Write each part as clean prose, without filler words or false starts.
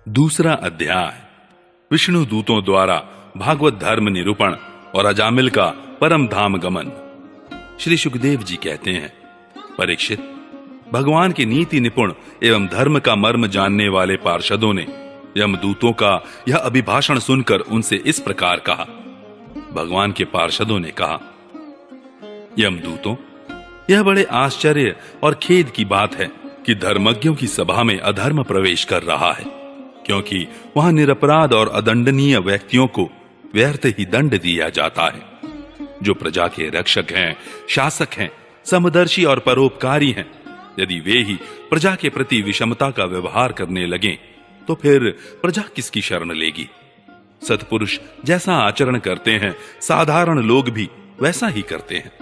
दूसरा अध्याय विष्णु दूतों द्वारा भागवत धर्म निरूपण और अजामिल का परम धाम गमन। श्री सुखदेव जी कहते हैं, परीक्षित, भगवान के नीति निपुण एवं धर्म का मर्म जानने वाले पार्षदों ने यमदूतों का यह अभिभाषण सुनकर उनसे इस प्रकार कहा। भगवान के पार्षदों ने कहा, यमदूतों, यह बड़े आश्चर्य और खेद की बात है कि धर्मज्ञों की सभा में अधर्म प्रवेश कर रहा है, क्योंकि वहां निरपराध और अदंडनीय व्यक्तियों को व्यर्थ ही दंड दिया जाता है। जो प्रजा के रक्षक हैं, शासक हैं, समदर्शी और परोपकारी हैं, यदि वे ही प्रजा के प्रति विषमता का व्यवहार करने लगें तो फिर प्रजा किसकी शरण लेगी? सत्पुरुष जैसा आचरण करते हैं, साधारण लोग भी वैसा ही करते हैं।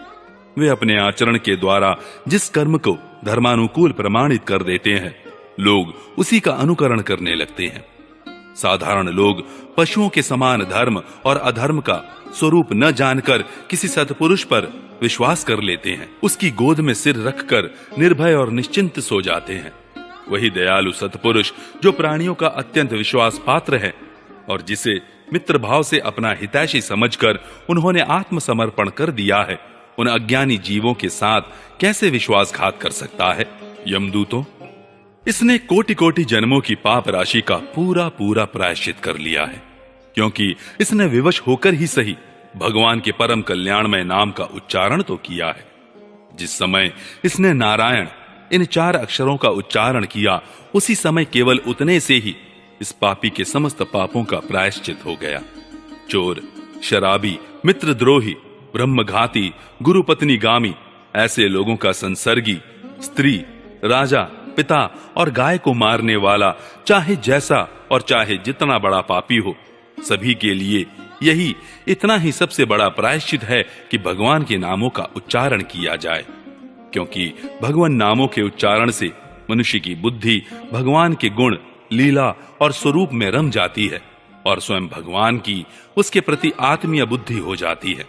वे अपने आचरण के द्वारा जिस कर्म को धर्मानुकूल प्रमाणित कर देते हैं, लोग उसी का अनुकरण करने लगते हैं। साधारण लोग पशुओं के समान धर्म और अधर्म का स्वरूप न जानकर किसी सत्पुरुष पर विश्वास कर लेते हैं, उसकी गोद में सिर रखकर निर्भय और निश्चिंत सो जाते हैं। वही दयालु सत्पुरुष जो प्राणियों का अत्यंत विश्वास पात्र है और जिसे मित्र भाव से अपना हितैषी समझकर उन्होंने आत्मसमर्पण कर दिया है, उन अज्ञानी जीवों के साथ कैसे विश्वासघात कर सकता है? यमदूतों, इसने कोटि कोटि जन्मों की पाप राशि का पूरा पूरा प्रायश्चित कर लिया है, क्योंकि इसने विवश होकर ही सही भगवान के परम कल्याणमय नाम का उच्चारण तो किया है। जिस समय इसने नारायण इन 4 अक्षरों का उच्चारण किया, उसी समय केवल उतने से ही इस पापी के समस्त पापों का प्रायश्चित हो गया। चोर, शराबी, मित्रद्रोही, ब्रह्मघाती, गुरुपत्नीगामी ऐसे लोगों का संसर्गी, स्त्री, राजा, पिता और गाय को मारने वाला, चाहे जैसा और चाहे जितना बड़ा पापी हो, सभी के लिए यही इतना ही सबसे बड़ा प्रायश्चित है कि भगवान के नामों का उच्चारण किया जाए, क्योंकि भगवान नामों के उच्चारण से मनुष्य की बुद्धि भगवान के गुण, लीला और स्वरूप में रम जाती है और स्वयं भगवान की उसके प्रति आत्मीय बुद्धि हो जाती है।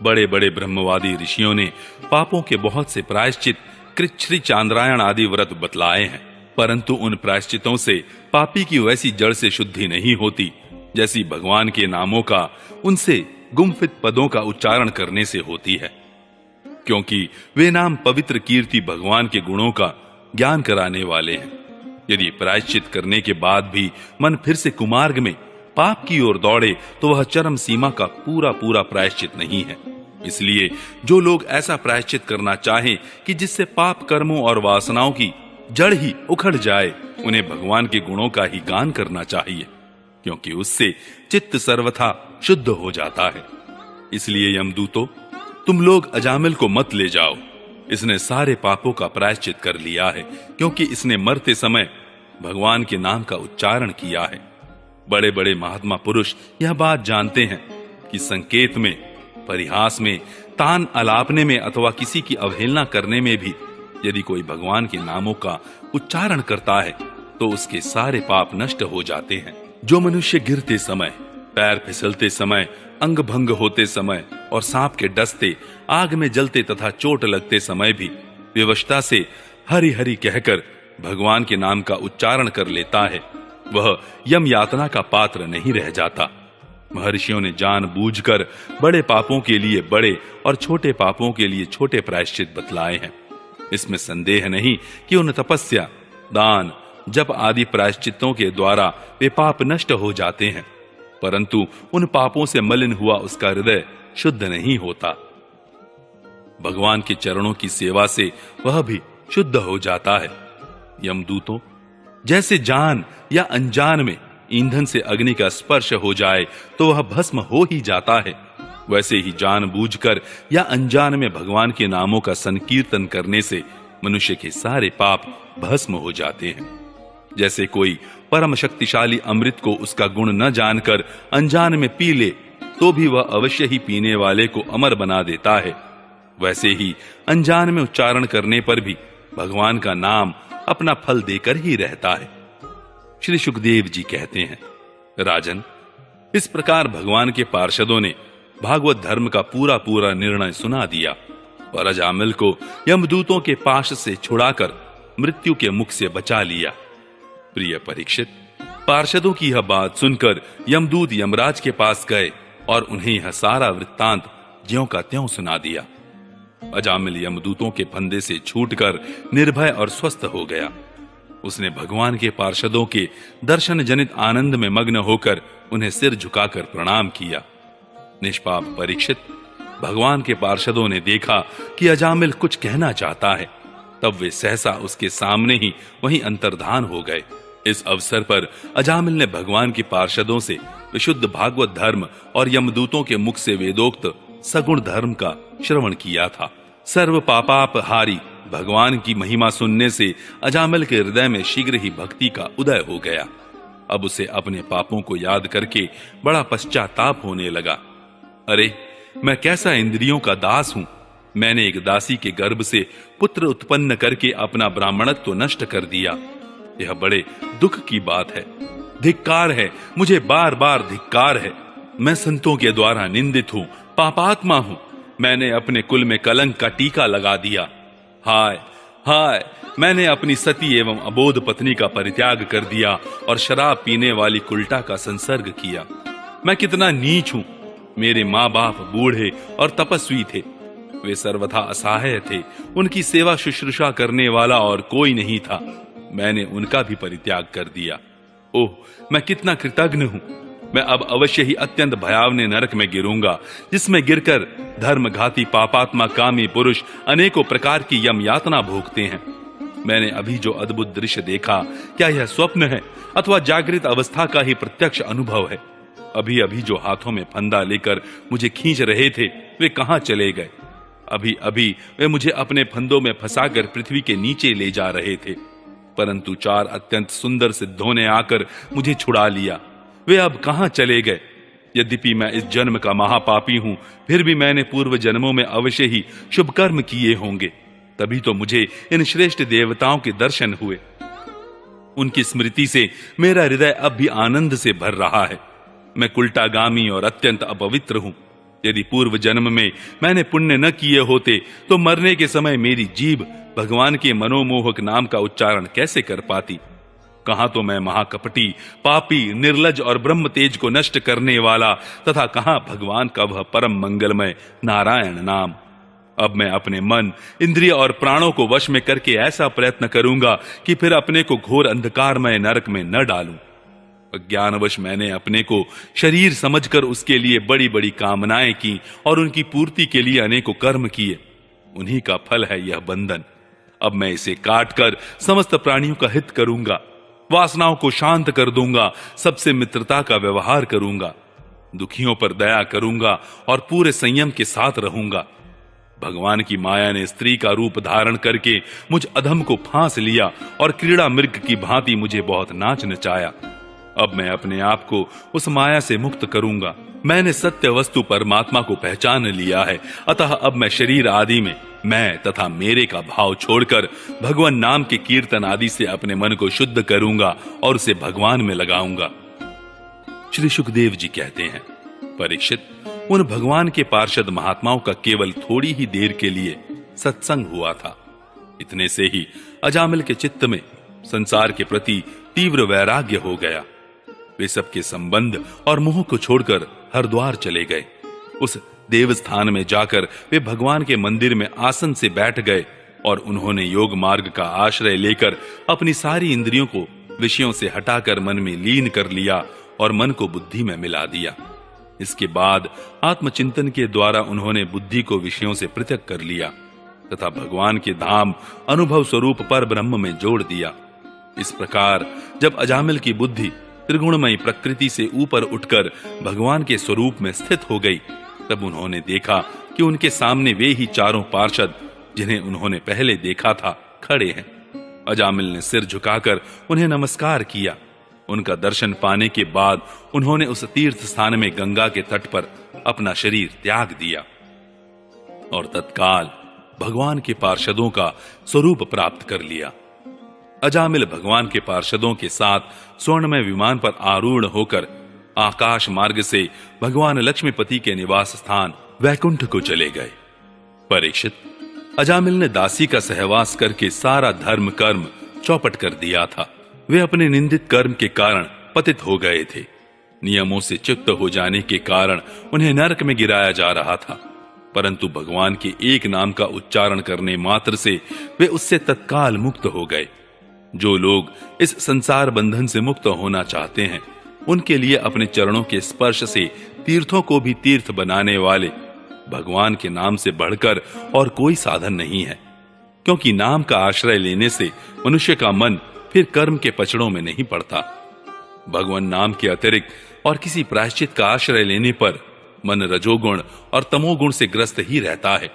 बड़े बड़े ब्रह्मवादी ऋषियों ने पापों के बहुत से प्रायश्चित, कृच्छ्री, चांद्रायण आदि व्रत बतलाए हैं, परंतु उन प्रायश्चितों से पापी की वैसी जड़ से शुद्धि नहीं होती जैसी भगवान के नामों का उनसे गुम्फित पदों का उच्चारण करने से होती है, क्योंकि वे नाम पवित्र कीर्ति भगवान के गुणों का ज्ञान कराने वाले हैं। यदि प्रायश्चित करने के बाद भी मन फिर से कुमार्ग में पाप की ओर दौड़े तो वह चरम सीमा का पूरा पूरा प्रायश्चित नहीं है। इसलिए जो लोग ऐसा प्रायश्चित करना चाहें कि जिससे पाप कर्मों और वासनाओं की जड़ ही उखड़ जाए, उन्हें भगवान के गुणों का ही गान करना चाहिए, क्योंकि उससे चित्त सर्वथा शुद्ध हो जाता है। इसलिए यमदूतों, तुम लोग अजामिल को मत ले जाओ। इसने सारे पापों का प्रायश्चित कर लिया है, क्योंकि इसने मरते समय भगवान के नाम का उच्चारण किया है। बड़े बड़े महात्मा पुरुष यह बात जानते हैं कि संकेत में, परिहास में, तान अलापने में अथवा किसी की अवहेलना करने में भी यदि कोई भगवान के नामों का उच्चारण करता है तो उसके सारे पाप नष्ट हो जाते हैं। जो मनुष्य गिरते समय, पैर फिसलते समय, अंग भंग होते समय और सांप के डसते, आग में जलते तथा चोट लगते समय भी विवशता से हरि हरि कहकर भगवान के नाम का उच्चारण कर लेता है, वह यम यातना का पात्र नहीं रह जाता। महर्षियों ने जानबूझकर बड़े पापों के लिए बड़े और छोटे पापों के लिए छोटे प्रायश्चित बतलाए हैं। इसमें संदेह नहीं कि उन तपस्या, दान, जप आदि प्रायश्चितों के द्वारा वे पाप नष्ट हो जाते हैं, परंतु उन पापों से मलिन हुआ उसका हृदय शुद्ध नहीं होता। भगवान के चरणों की सेवा से वह भी शुद्ध हो जाता है। यमदूतों, जैसे जान या अनजान में ईंधन से अग्नि का स्पर्श हो जाए तो वह भस्म हो ही जाता है, वैसे ही जानबूझकर या अनजान में भगवान के नामों का संकीर्तन करने से मनुष्य के सारे पाप भस्म हो जाते हैं। जैसे कोई परम शक्तिशाली अमृत को उसका गुण न जानकर अनजान में पी ले तो भी वह अवश्य ही पीने वाले को अमर बना देता है, वैसे ही अनजान में उच्चारण करने पर भी भगवान का नाम अपना फल देकर ही रहता है। श्री सुखदेव जी कहते हैं, राजन, इस प्रकार भगवान के पार्षदों ने भागवत धर्म का पूरा पूरा निर्णय सुना दिया और अजामिल को यमदूतों के पाश से छुड़ाकर मृत्यु के मुख से बचा लिया। प्रिय परीक्षित, पार्षदों की यह बात सुनकर यमदूत यमराज के पास गए और उन्हें यह सारा वृत्तांत ज्यों का त्यों सुना दिया। अजामिल यमदूतों के फंदे से छूटकर निर्भय और स्वस्थ हो गया। उसने भगवान के पार्षदों के दर्शन जनित आनंद में मग्न होकर उन्हें सिर झुकाकर प्रणाम किया। निष्पाप परीक्षित, भगवान के पार्षदों ने देखा कि अजामिल कुछ कहना चाहता है, तब वे सहसा उसके सामने ही वहीं अंतर्धान हो गए। इस अवसर पर अजामिल ने भगवान के पार्षदों से विशुद्ध भागवत धर्म और यमदूतों के मुख से वेदोक्त सगुण धर्म का श्रवण किया था। सर्व पापापहारी भगवान की महिमा सुनने से अजामिल के हृदय में शीघ्र ही भक्ति का उदय हो गया। अब उसे अपने पापों को याद करके बड़ा पश्चाताप होने लगा। अरे, मैं कैसा इंद्रियों का दास हूं। मैंने एक दासी के गर्भ से पुत्र उत्पन्न करके अपना ब्राह्मणत्व नष्ट कर दिया। यह बड़े दुख की बात है। धिक्कार है, मुझे बार बार धिक्कार है। मैं संतों के द्वारा निंदित हूं, पापात्मा हूं। मैंने अपने कुल में कलंक का टीका लगा दिया। हाय हाय, मैंने अपनी सती एवं अबोध पत्नी का परित्याग कर दिया और शराब पीने वाली कुल्टा का संसर्ग किया। मैं कितना नीच हूं। मेरे माँ बाप बूढ़े और तपस्वी थे। वे सर्वथा असहाय थे। उनकी सेवा शुश्रूषा करने वाला और कोई नहीं था। मैंने उनका भी परित्याग कर दिया। ओह, मैं कितना कृतज्ञ हूं। मैं अब अवश्य ही अत्यंत भयावने नरक में गिरूंगा, जिसमें गिरकर धर्मघाती पापात्मा कामी पुरुष अनेकों प्रकार की यम यातना भोगते हैं। मैंने अभी जो अद्भुत दृश्य देखा, क्या यह स्वप्न है अथवा जागृत अवस्था का ही प्रत्यक्ष अनुभव है? अभी अभी जो हाथों में फंदा लेकर मुझे खींच रहे थे, वे कहां चले गए? अभी अभी वे मुझे अपने फंदों में फंसाकर पृथ्वी के नीचे ले जा रहे थे, परंतु 4 अत्यंत सुंदर सिद्धों ने आकर मुझे छुड़ा लिया। वे अब कहां चले गए? यद्यपि मैं इस जन्म का महापापी हूं, फिर भी मैंने पूर्व जन्मों में अवश्य ही शुभ कर्म किए होंगे, तभी तो मुझे इन श्रेष्ठ देवताओं के दर्शन हुए। उनकी स्मृति से मेरा हृदय अब भी आनंद से भर रहा है। मैं कुल्टागामी और अत्यंत अपवित्र हूं। यदि पूर्व जन्म में मैंने पुण्य न किए होते, तो मरने के समय मेरी जीभ भगवान के मनोमोहक नाम का उच्चारण कैसे कर पाती? कहां तो मैं महाकपटी, पापी, निर्लज और ब्रह्म तेज को नष्ट करने वाला, तथा कहां भगवान का वह परम मंगलमय नारायण नाम। अब मैं अपने मन, इंद्रिय और प्राणों को वश में करके ऐसा प्रयत्न करूंगा कि फिर अपने को घोर अंधकारमय नरक में न डालूं। अज्ञानवश मैंने अपने को शरीर समझकर उसके लिए बड़ी बड़ी कामनाएं की और उनकी पूर्ति के लिए अनेकों कर्म किए। उन्हीं का फल है यह बंधन। अब मैं इसे काटकर समस्त प्राणियों का हित करूंगा, वासनाओं को शांत कर दूंगा, सबसे मित्रता का व्यवहार करूंगा, दुखियों पर दया करूंगा और पूरे संयम के साथ रहूंगा। भगवान की माया ने स्त्री का रूप धारण करके मुझ अधम को फांस लिया और क्रीड़ा मृग की भांति मुझे बहुत नाच नचाया। अब मैं अपने आप को उस माया से मुक्त करूंगा। मैंने सत्य वस्तु परमात्मा को पहचान लिया है, अतः अब मैं शरीर आदि में मैं तथा मेरे का भाव छोड़कर भगवान नाम के कीर्तन आदि से अपने मन को शुद्ध करूंगा और उसे भगवान में लगाऊंगा। श्री सुखदेव जी कहते हैं, परीक्षित, उन भगवान के पार्षद महात्माओं का केवल थोड़ी ही देर के लिए सत्संग हुआ था। इतने से ही अजामिल के चित्त में संसार के प्रति तीव्र वैराग्य हो गया। वे सबके संबंध और मोह को छोड़कर हरिद्वार चले गए। उस देवस्थान में जाकर वे भगवान के मंदिर में आसन से बैठ गए और उन्होंने योग मार्ग का आश्रय लेकर अपनी सारी इंद्रियों को विषयों से हटाकर मन में लीन कर लिया और मन को बुद्धि में मिला दिया। इसके बाद आत्मचिंतन के द्वारा उन्होंने बुद्धि को विषयों से पृथक कर लिया तथा भगवान के धाम अनुभव स्वरूप पर ब्रह्म में जोड़ दिया। इस प्रकार जब अजामिल की बुद्धि त्रिगुणमयी प्रकृति से ऊपर उठकर भगवान के स्वरूप में स्थित हो गई, तब उन्होंने देखा कि उनके सामने वे ही 4 पार्षद जिन्हें उन्होंने पहले देखा था खड़े हैं। अजामिल ने सिर झुकाकर उन्हें नमस्कार किया। उनका दर्शन पाने के बाद उन्होंने उस तीर्थ स्थान में गंगा के तट पर अपना शरीर त्याग दिया और तत्काल भगवान के पार्षदों का स्वरूप प्राप्त कर लिया। अजामिल भगवान के पार्षदों के साथ स्वर्णमय विमान पर आरूढ़ होकर आकाश मार्ग से भगवान लक्ष्मीपति के निवास स्थान वैकुंठ को चले गए। परीक्षित, अजामिल ने दासी का सहवास करके सारा धर्म कर्म चौपट कर दिया था। वे अपने निंदित कर्म के कारण पतित हो गए थे। नियमों से च्युत हो जाने के कारण उन्हें नरक में गिराया जा रहा था, परंतु भगवान के एक नाम का उच्चारण करने मात्र से वे उससे तत्काल मुक्त हो गए। जो लोग इस संसार बंधन से मुक्त होना चाहते हैं, उनके लिए अपने चरणों के स्पर्श से तीर्थों को भी तीर्थ बनाने वाले भगवान के नाम से बढ़कर और कोई साधन नहीं है, क्योंकि नाम का आश्रय लेने से मनुष्य का मन फिर कर्म के पचड़ों में नहीं पड़ता। भगवान नाम के अतिरिक्त और किसी प्रायश्चित का आश्रय लेने पर मन रजोगुण और तमोगुण से ग्रस्त ही रहता है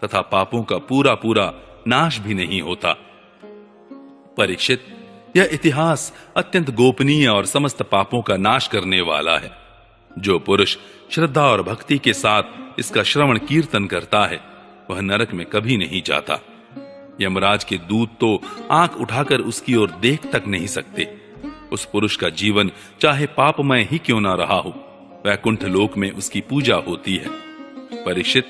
तथा पापों का पूरा पूरा नाश भी नहीं होता। परीक्षित, यह इतिहास अत्यंत गोपनीय और समस्त पापों का नाश करने वाला है। जो पुरुष श्रद्धा और भक्ति के साथ इसका श्रवण कीर्तन करता है, वह नरक में कभी नहीं जाता। यमराज के दूत तो आंख उठाकर उसकी ओर देख तक नहीं सकते। उस पुरुष का जीवन चाहे पापमय ही क्यों ना रहा हो, वैकुंठ लोक में उसकी पूजा होती है। परीक्षित,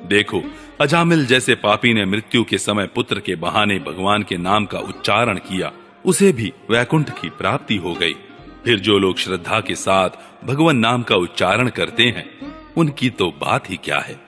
देखो, अजामिल जैसे पापी ने मृत्यु के समय पुत्र के बहाने भगवान के नाम का उच्चारण किया, उसे भी वैकुंठ की प्राप्ति हो गई। फिर जो लोग श्रद्धा के साथ भगवान नाम का उच्चारण करते हैं, उनकी तो बात ही क्या है।